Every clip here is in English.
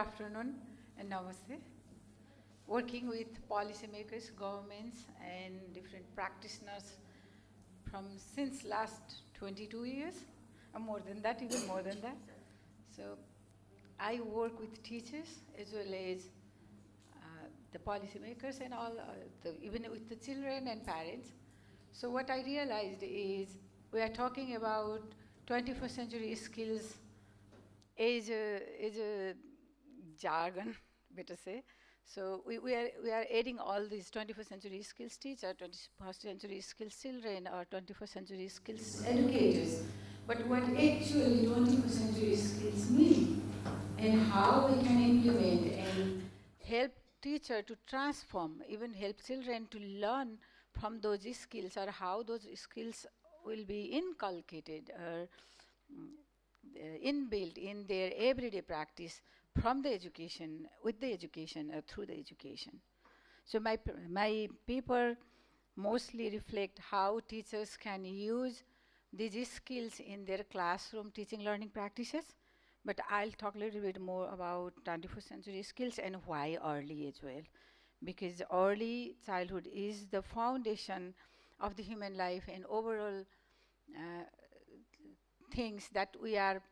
afternoon and namaste. Working with policymakers, governments, and different practitioners from since last 22 years, or more than that, even more than that. So I work with teachers as well as the policymakers and all, even with the children and parents. So what I realized is we are talking about 21st century skills is a jargon, better say. So we are adding all these 21st century skills teacher, 21st century skills children, or 21st century skills educators. But what actually 21st century skills mean, and how we can implement and help teacher to transform, even help children to learn from those skills, or how those skills will be inculcated or inbuilt in their everyday practice from the education, with the education, or through the education. So my paper mostly reflect how teachers can use these skills in their classroom teaching learning practices, but I'll talk a little bit more about 21st century skills and why early as well. Because early childhood is the foundation of the human life and overall things that we are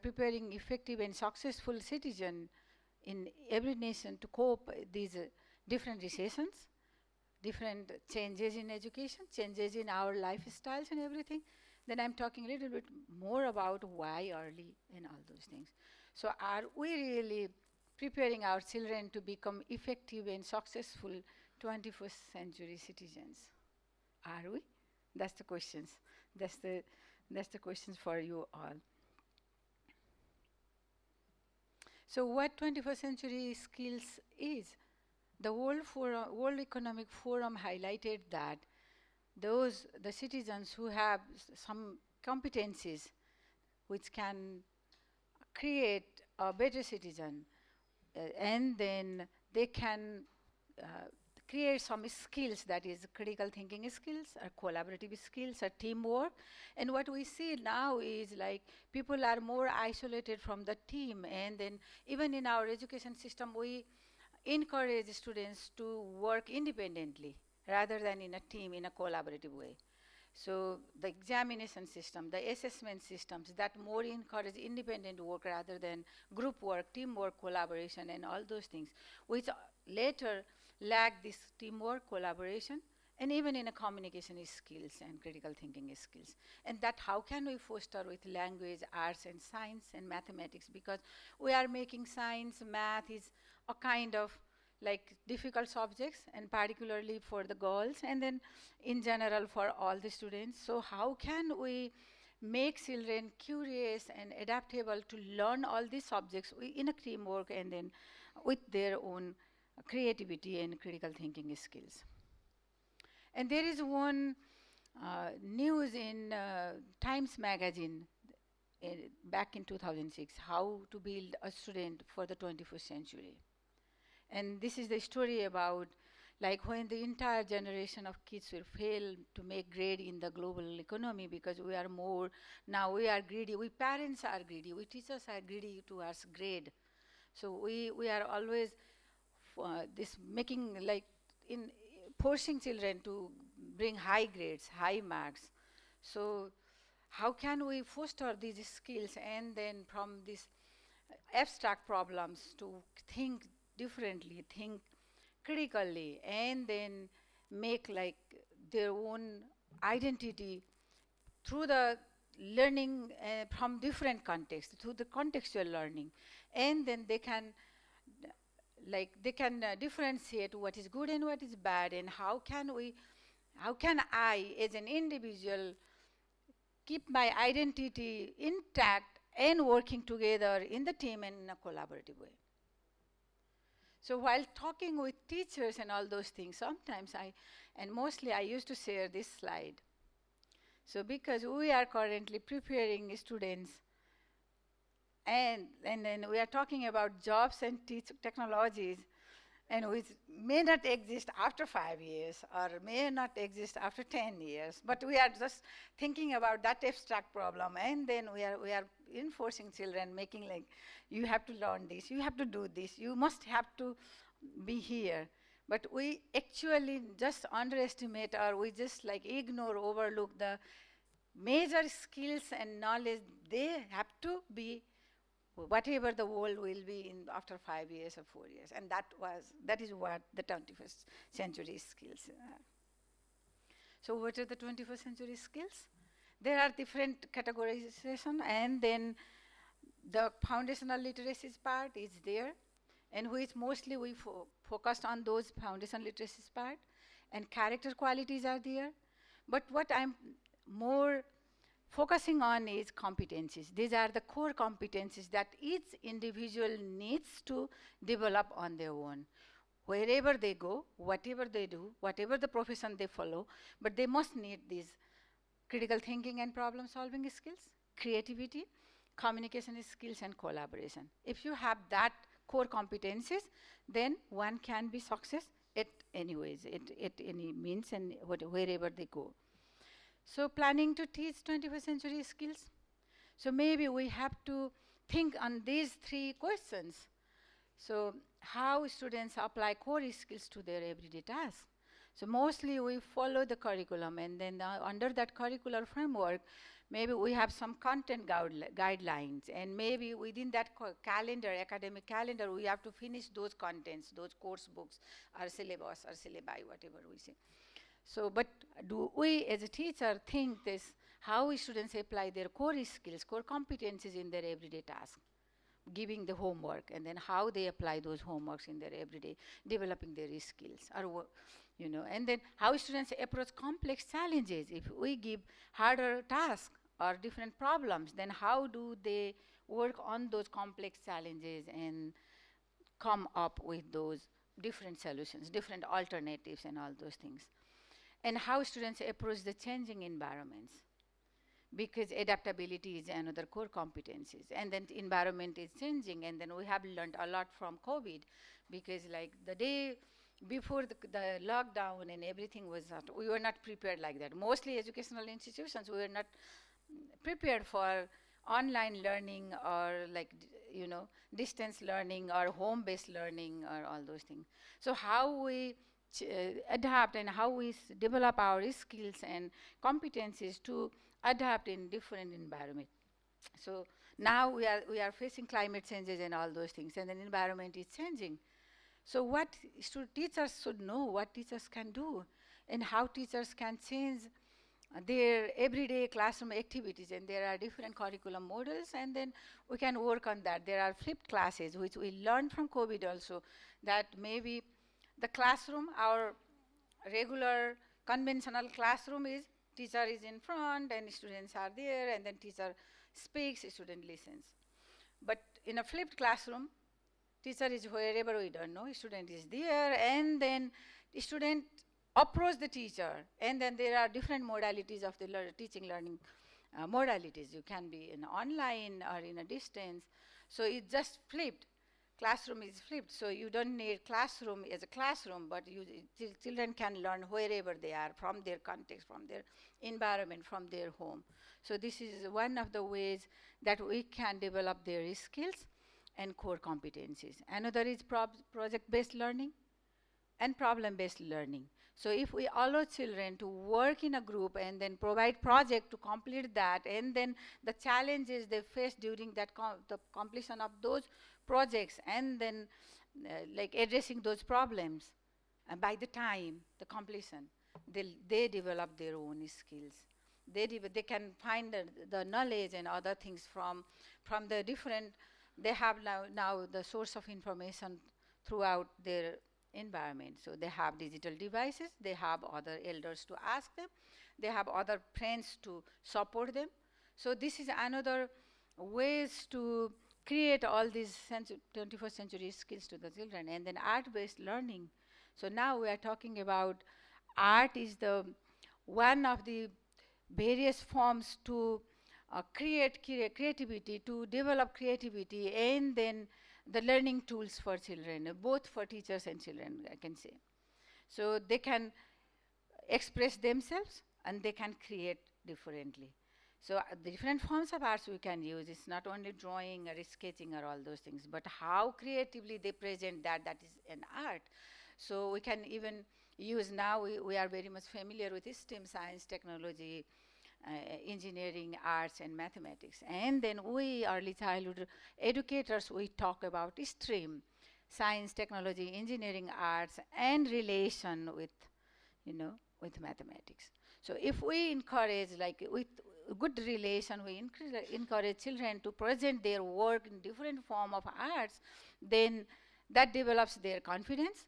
preparing effective and successful citizen in every nation to cope these different recessions, different changes in education, changes in our lifestyles and everything. Then I'm talking a little bit more about why early and all those things. So are we really preparing our children to become effective and successful 21st century citizens? Are we? That's the questions. That's the questions for you all. So what 21st century skills is? The World Economic Forum highlighted that the citizens who have some competencies which can create a better citizen, and then they can create some skills, that is critical thinking skills, or collaborative skills, or teamwork. And what we see now is like people are more isolated from the team, and then even in our education system we encourage students to work independently rather than in a team, in a collaborative way. So the examination system, the assessment systems that more encourage independent work rather than group work, teamwork, collaboration, and all those things, which later lack this teamwork, collaboration, and even in a communication skills and critical thinking skills. And that how can we foster with language, arts, and science and mathematics, because we are making science, math is a kind of like difficult subjects, and particularly for the girls, and then in general for all the students. So how can we make children curious and adaptable to learn all these subjects in a teamwork, and then with their own creativity and critical thinking skills? And there is one news in Times magazine back in 2006, how to build a student for the 21st century. And this is the story about like when the entire generation of kids will fail to make grade in the global economy, because we are more, now we are greedy, we parents are greedy, we teachers are greedy towards grade. So we are always this making like in forcing children to bring high grades, high marks. So how can we foster these skills, and then from these abstract problems to think differently, think critically, and then make like their own identity through the learning from different contexts, through the contextual learning. And then they can differentiate what is good and what is bad, and how can I as an individual keep my identity intact and working together in the team and in a collaborative way. So while talking with teachers and all those things, sometimes mostly I used to share this slide. So because we are currently preparing students, and then we are talking about jobs and technologies, and which may not exist after 5 years or may not exist after 10 years. But we are just thinking about that abstract problem, and then we are enforcing children, making like, you have to learn this, you have to do this, you must have to be here. But we actually just underestimate, or we just like ignore, overlook the major skills and knowledge they have to be whatever the world will be in after 5 years or 4 years. And that is what the 21st century skills are. So what are the 21st century skills? There are different categorization, and then the foundational literacies part is there, and which mostly we focused on those foundational literacies part, and character qualities are there. But what I'm more focusing on is competencies. These are the core competencies that each individual needs to develop on their own. Wherever they go, whatever they do, whatever the profession they follow, but they must need these critical thinking and problem solving skills, creativity, communication skills, and collaboration. If you have that core competencies, then one can be success at anyways, at any means and wherever they go. So planning to teach 21st century skills. So maybe we have to think on these three questions. So how students apply core skills to their everyday tasks. So mostly we follow the curriculum, and then under that curricular framework, maybe we have some content guidelines, and maybe within that calendar, academic calendar, we have to finish those contents, those course books, or syllabus, or syllabi, whatever we say. So, but do we as a teacher think this, how students apply their core skills, core competencies in their everyday task, giving the homework, and then how they apply those homeworks in their everyday, developing their skills, or and then how students approach complex challenges. If we give harder tasks or different problems, then how do they work on those complex challenges and come up with those different solutions, different alternatives, and all those things. And how students approach the changing environments, because adaptability is another core competencies, and then the environment is changing, and then we have learned a lot from COVID, because like the day before the lockdown and everything was out, we were not prepared like that. Mostly educational institutions, we were not prepared for online learning, or like distance learning, or home-based learning, or all those things. So how we adapt, and how we develop our skills and competencies to adapt in different environment. So now we are facing climate changes and all those things, and the environment is changing. So what teachers should know, what teachers can do, and how teachers can change their everyday classroom activities. And there are different curriculum models, and then we can work on that. There are flipped classes, which we learned from COVID also, that maybe the classroom, our regular conventional classroom is teacher is in front and students are there, and then teacher speaks, student listens. But in a flipped classroom, teacher is wherever we don't know, student is there, and then the student approach the teacher, and then there are different modalities of the teaching learning modalities. You can be in online or in a distance. So it's just flipped. Classroom is flipped, so you don't need classroom as a classroom, but children can learn wherever they are, from their context, from their environment, from their home. So this is one of the ways that we can develop their skills and core competencies. Another is project-based learning and problem-based learning. So if we allow children to work in a group and then provide project to complete that, and then the challenges they face during that the completion of those projects, and then like addressing those problems, and by the time the completion, they develop their own skills. They can find the knowledge and other things from the different, they have now the source of information throughout their environment. So they have digital devices, they have other elders to ask them, they have other friends to support them. So this is another ways to create all these 21st century skills to the children. And then art-based learning. So now we are talking about art is the one of the various forms to create creativity, to develop creativity, and then the learning tools for children, both for teachers and children, I can say. So they can express themselves and they can create differently. So the different forms of arts we can use. It's not only drawing or sketching or all those things, but how creatively they present that, that is an art. So we can even use now, we are very much familiar with STEM, science, technology, engineering, arts, and mathematics. And then we, early childhood educators, we talk about STREAM, science, technology, engineering, arts, and relation with, you know, with mathematics. So if we encourage, like with good relation, we encourage children to present their work in different form of arts, then that develops their confidence,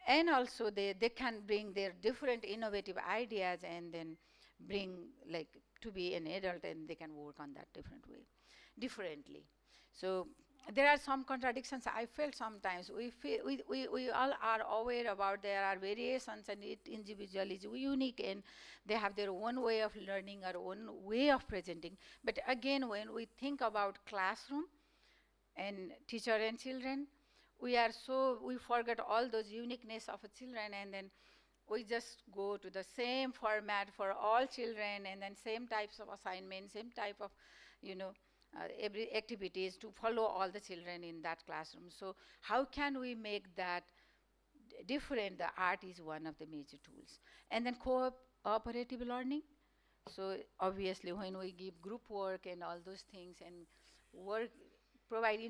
and also they can bring their different innovative ideas and then bring, like, to be an adult, and they can work on that differently. So there are some contradictions I felt sometimes. We all are aware about there are variations, and each individual is unique and they have their own way of learning or own way of presenting. But again, when we think about classroom and teacher and children, we forget all those uniqueness of a children, and then we just go to the same format for all children, and then same types of assignments, same type of, you know, every activities to follow all the children in that classroom. So how can we make that different? The art is one of the major tools. And then cooperative learning. So obviously when we give group work and all those things and work, provide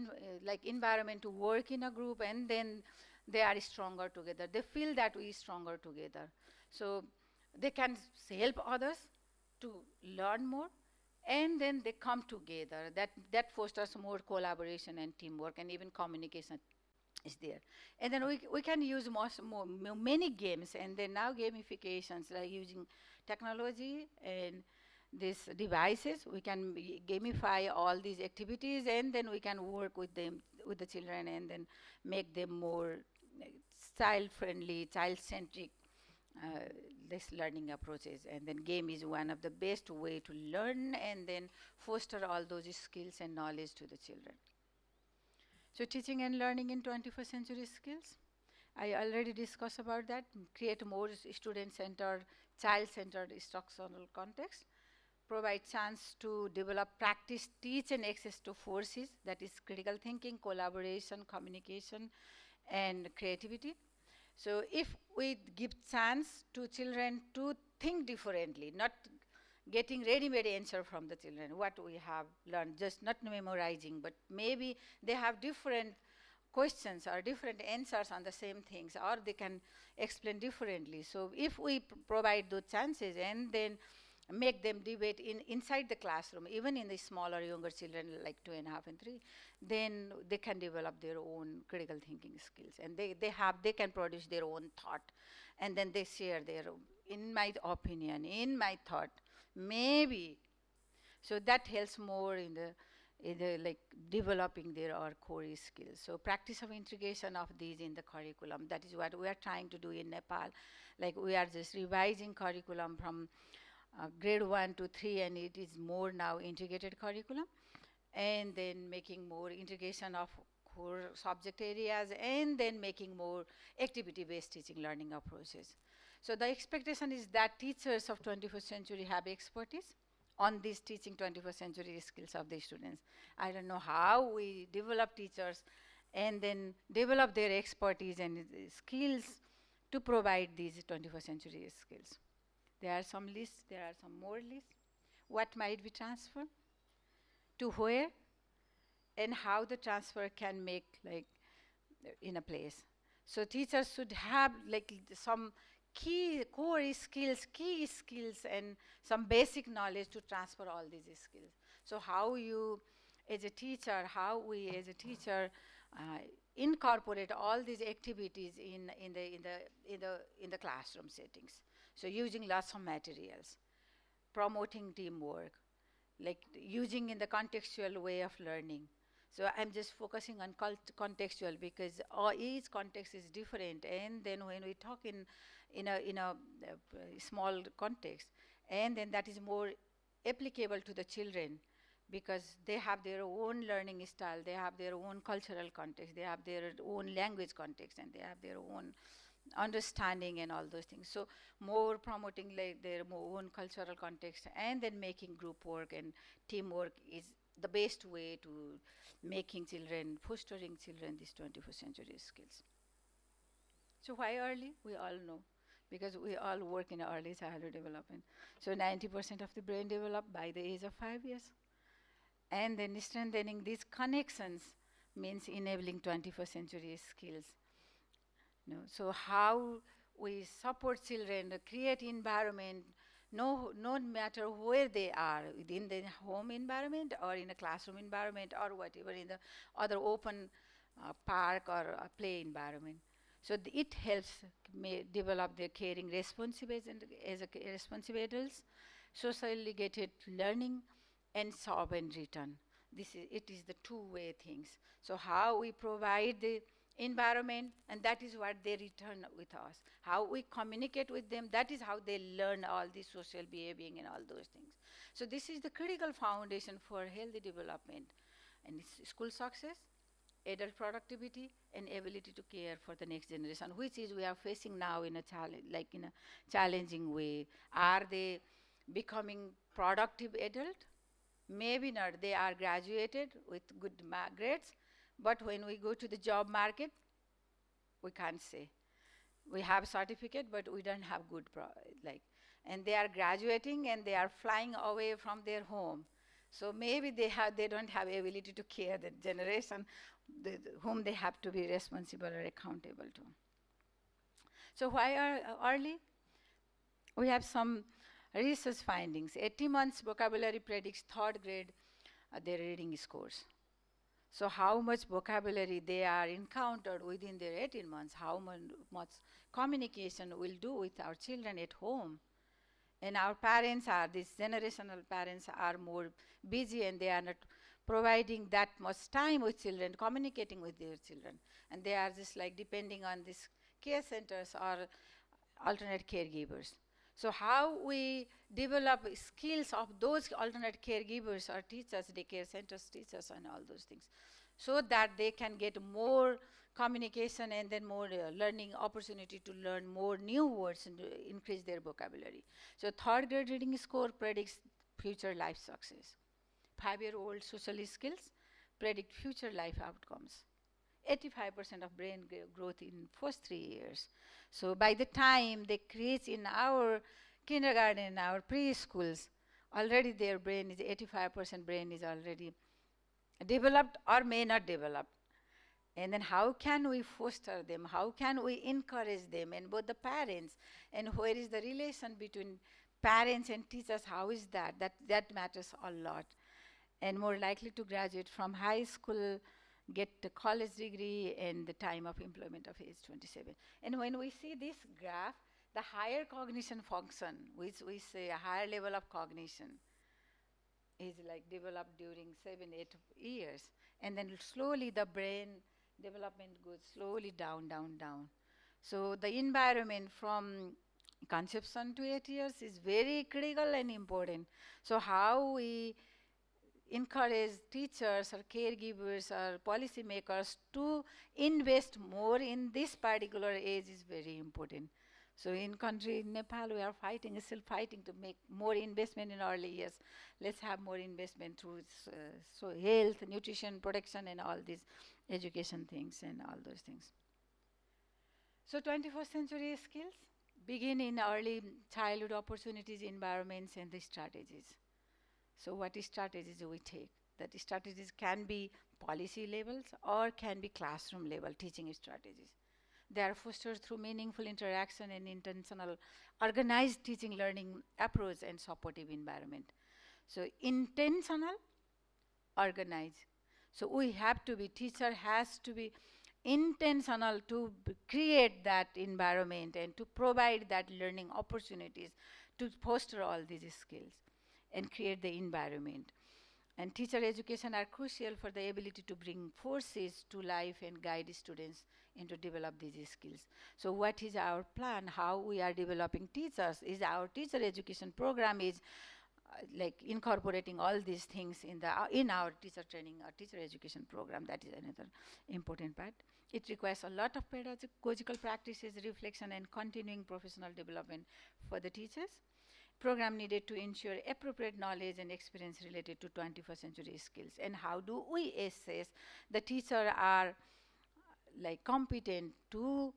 like environment to work in a group, and then they are stronger together. They feel that we are stronger together. So they can help others to learn more, and then they come together. That fosters more collaboration and teamwork, and even communication is there. And then we can use many games, and then now gamifications, like using technology and these devices, we can gamify all these activities, and then we can work with them, with the children, and then make them more child-friendly, child-centric this learning approaches. And then game is one of the best way to learn and then foster all those skills and knowledge to the children. So teaching and learning in 21st century skills, I already discussed about that. Create more student-centered, child-centered instructional context. Provide chance to develop, practice, teach, and access to forces, that is critical thinking, collaboration, communication, and creativity. So if we give chance to children to think differently, not getting ready-made answer from the children, what we have learned, just not memorizing, but maybe they have different questions or different answers on the same things, or they can explain differently. So if we provide those chances and then make them debate inside the classroom, even in the smaller, younger children like 2.5 and 3, then they can develop their own critical thinking skills, and they can produce their own thought, and then they share their, in my opinion, in my thought, maybe. So that helps more in the like developing their or core skills. So practice of integration of these in the curriculum, that is what we are trying to do in Nepal. Like we are just revising curriculum from grade 1 to 3, and it is more now integrated curriculum, and then making more integration of core subject areas, and then making more activity-based teaching learning approaches. So the expectation is that teachers of 21st century have expertise on these teaching 21st century skills of the students. I don't know how we develop teachers and then develop their expertise and skills to provide these 21st century skills. There are some lists, there are some more lists. What might be transferred, to where, and how the transfer can make, like, in a place. So teachers should have like some key skills and some basic knowledge to transfer all these skills. So how you as a teacher, how we as a teacher incorporate all these activities in the classroom settings. So using lots of materials, promoting teamwork, like using in the contextual way of learning. So I'm just focusing on contextual because each context is different, and then when we talk in a small context, and then that is more applicable to the children, because they have their own learning style, they have their own cultural context, they have their own language context, and they have their own understanding and all those things. So more promoting like their own cultural context and then making group work and teamwork is the best way to making children, fostering children these 21st century skills. So why early? We all know, because we all work in early childhood development. So 90% of the brain develop by the age of 5 years. And then strengthening these connections means enabling 21st century skills. So how we support children, create environment, no matter where they are, within the home environment or in a classroom environment or whatever, in the other open park or a play environment. So it helps develop their caring responsibilities and as a responsible adults, socially gated learning, and serve and return. It is the two-way things. So how we provide the environment, and that is what they return with us. How we communicate with them, that is how they learn all the social behaving and all those things. So this is the critical foundation for healthy development. And it's school success, adult productivity, and ability to care for the next generation, which is we are facing now in a challenging way. Are they becoming productive adult? Maybe not. They are graduated with good grades, but when we go to the job market, we can't say. We have certificate, but we don't have good and they are graduating and they are flying away from their home. So maybe they don't have ability to care the generation whom they have to be responsible or accountable to. So why are early? We have some research findings. 80 months vocabulary predicts third grade their reading scores. So how much vocabulary they are encountered within their 18 months, how much communication we'll do with our children at home. And our parents these generational parents are more busy and they are not providing that much time with children, communicating with their children. And they are just like depending on these care centers or alternate caregivers. So how we develop skills of those alternate caregivers or teachers, daycare centers teachers and all those things, so that they can get more communication and then more learning opportunity to learn more new words and increase their vocabulary. So third grade reading score predicts future life success. 5-year-old social skills predict future life outcomes. 85% of brain growth in first 3 years. So by the time they reach in our kindergarten, our preschools, already their brain is 85% brain is already developed or may not develop. And then how can we foster them? How can we encourage them? And both the parents, and where is the relation between parents and teachers? How is that? That matters a lot. And more likely to graduate from high school, get the college degree, and the time of employment of age 27. And when we see this graph, the higher cognition function, which we say a higher level of cognition, is like developed during 7-8 years. And then slowly the brain development goes slowly down, down, down. So the environment from conception to 8 years is very critical and important. So how we encourage teachers or caregivers or policymakers to invest more in this particular age is very important. So in country, Nepal, we are still fighting to make more investment in early years. Let's have more investment through so health, nutrition, protection, and all these education things and all those things. So 21st century skills begin in early childhood opportunities, environments, and the strategies. So what strategies do we take? That strategies can be policy levels or can be classroom level teaching strategies. They are fostered through meaningful interaction and intentional organized teaching learning approach and supportive environment. So intentional, organized. So we have to be, teacher has to be intentional to create that environment and to provide that learning opportunities to foster all these skills and create the environment. And teacher education are crucial for the ability to bring forces to life and guide students into develop these skills. So what is our plan? How we are developing teachers? Is our teacher education program is like incorporating all these things in our teacher training or teacher education program. That is another important part. It requires a lot of pedagogical practices, reflection, and continuing professional development for the teachers. Program needed to ensure appropriate knowledge and experience related to 21st century skills. And how do we assess the teacher are like competent to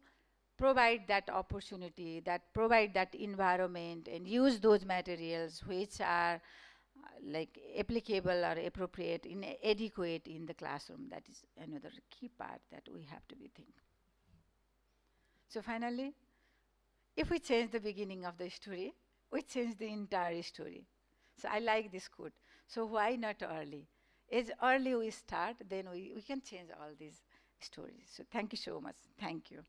provide that opportunity, that provide that environment, and use those materials which are like applicable or appropriate, adequate in the classroom. That is another key part that we have to be thinking. So finally, if we change the beginning of the story, we change the entire story. So I like this quote. So why not early? As early we start, then we can change all these stories. So thank you so much. Thank you.